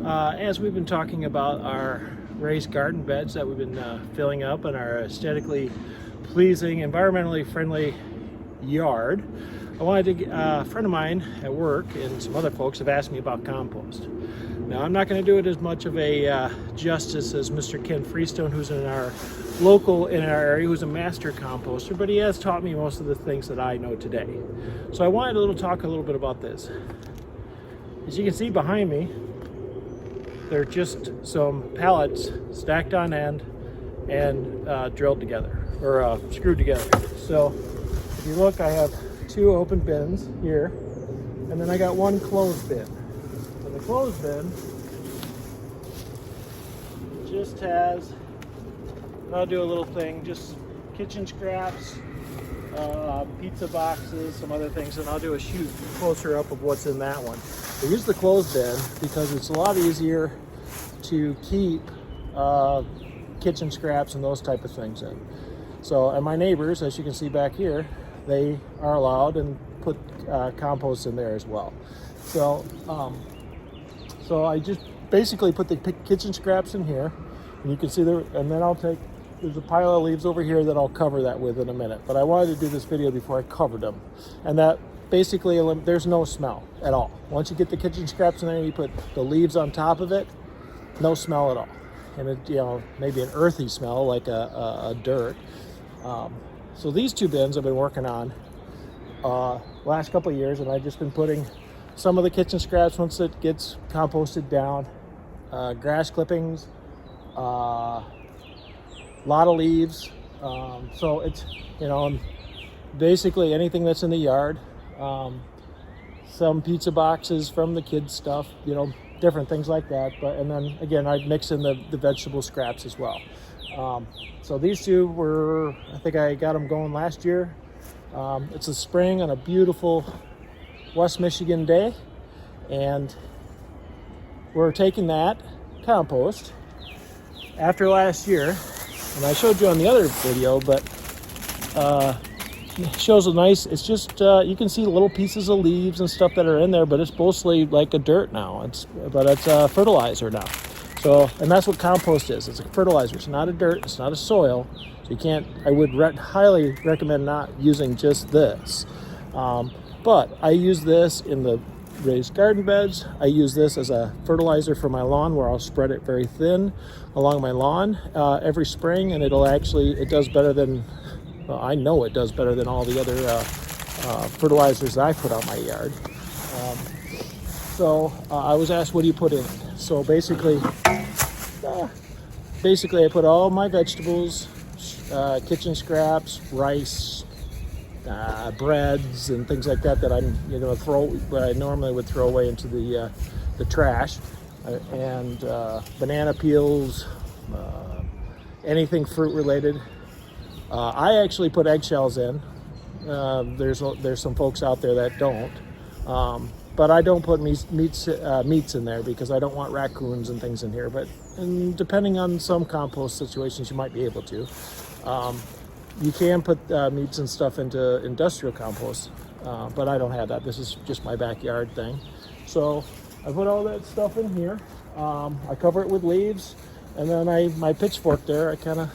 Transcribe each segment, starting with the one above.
As we've been talking about our raised garden beds that we've been filling up in our aesthetically pleasing, environmentally friendly yard, I wanted to, a friend of mine at work and some other folks have asked me about compost. Now, I'm not going to do it as much of a justice as Mr. Ken Freestone, who's in our area, who's a master composter, but he has taught me most of the things that I know today. So I wanted to talk a little bit about this. As you can see behind me, they're just some pallets stacked on end and drilled together, or screwed together. So if you look, I have two open bins here, and then I got one closed bin. And the closed bin just has, I'll do a little thing, just kitchen scraps, pizza boxes, some other things, and I'll do a shoot closer up of what's in that one. I use the closed bin because it's a lot easier to keep kitchen scraps and those type of things in. So, and my neighbors, as you can see back here, they are allowed and put compost in there as well. So, so I just basically put the kitchen scraps in here, and you can see there, and then there's a pile of leaves over here that I'll cover that with in a minute. But I wanted to do this video before I covered them. And that basically, there's no smell at all. Once you get the kitchen scraps in there, you put the leaves on top of it, no smell at all. And it, maybe an earthy smell like a dirt. So these two bins I've been working on last couple of years, and I've just been putting some of the kitchen scraps once it gets composted down, grass clippings, lot of leaves, so it's basically anything that's in the yard, some pizza boxes from the kids stuff, different things like that. And then again, I mix in the vegetable scraps as well. So these two were, I think I got them going last year. It's a spring on a beautiful West Michigan day, and we're taking that compost after last year. And I showed you on the other video, but it shows a nice, it's just, you can see little pieces of leaves and stuff that are in there, but it's mostly like a dirt now. It's fertilizer now. So, and that's what compost is. It's a fertilizer. It's not a dirt. It's not a soil. So I would highly recommend not using just this. But I use this in the raised garden beds. I use this as a fertilizer for my lawn, where I'll spread it very thin along my lawn every spring, and it does better than, well, I know it does better than all the other fertilizers that I put on my yard. So I was asked, what do you put in it? So basically I put all my vegetables, kitchen scraps, rice, breads and things like that I'm what I normally would throw away into the trash, and banana peels, anything fruit related. I actually put eggshells in. There's some folks out there that don't, but I don't put meats in there because I don't want raccoons and things in here. And depending on some compost situations, you might be able to. You can put meats and stuff into industrial compost, but I don't have that. This is just my backyard thing. So I put all that stuff in here. I cover it with leaves, and then my pitchfork there, I kind of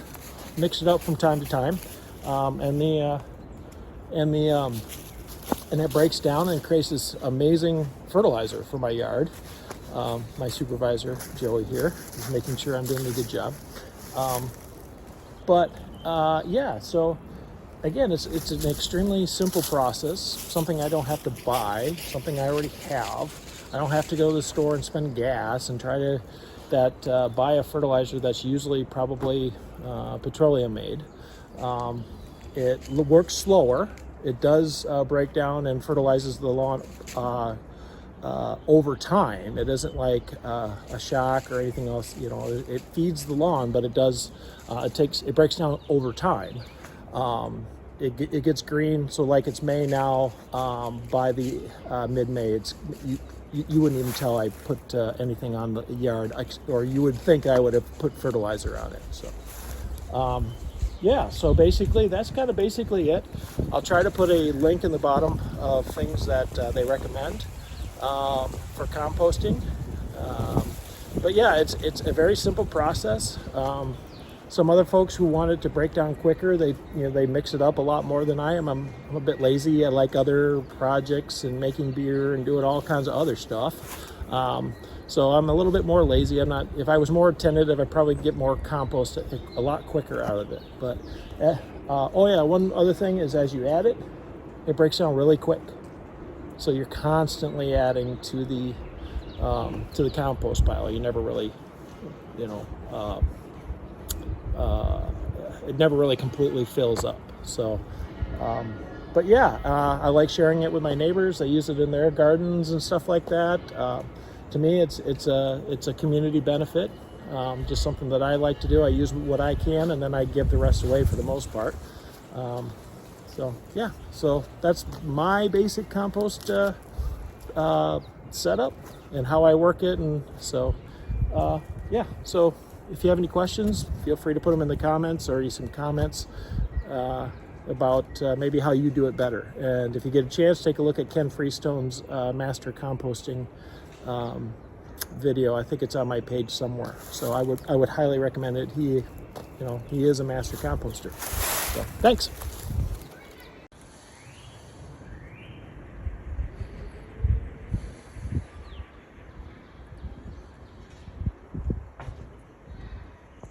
mix it up from time to time, and it breaks down and creates this amazing fertilizer for my yard. My supervisor Joey here is making sure I'm doing a good job. Yeah, so again, it's an extremely simple process, something I don't have to buy, something I already have. I don't have to go to the store and spend gas and try to buy a fertilizer that's usually probably petroleum made. It works slower. It does break down and fertilizes the lawn over time. It isn't like a shock or anything else. It feeds the lawn, but it does. It breaks down over time. It gets green, so like it's May now. By the mid-May, you wouldn't even tell I put anything on the yard, or you would think I would have put fertilizer on it. So. Yeah, so basically that's kind of basically it. I'll try to put a link in the bottom of things that they recommend for composting. but yeah, it's a very simple process. Some other folks who want it to break down quicker, they mix it up a lot more than I am. I'm a bit lazy. I like other projects and making beer and doing all kinds of other stuff. So I'm a little bit more lazy. If I was more attentive, I'd probably get more compost a lot quicker out of it. But oh yeah, one other thing is, as you add it, it breaks down really quick. So you're constantly adding to the compost pile. You never really, it never really completely fills up. So, but yeah, I like sharing it with my neighbors. They use it in their gardens and stuff like that. To me, it's a community benefit. Just something that I like to do. I use what I can, and then I give the rest away for the most part. So yeah, so that's my basic compost setup and how I work it. And so yeah, so if you have any questions, feel free to put them in the comments, or some comments about maybe how you do it better. And if you get a chance, take a look at Ken Freestone's master composting video. I think it's on my page somewhere. So I would highly recommend it. He is a master composter. So thanks.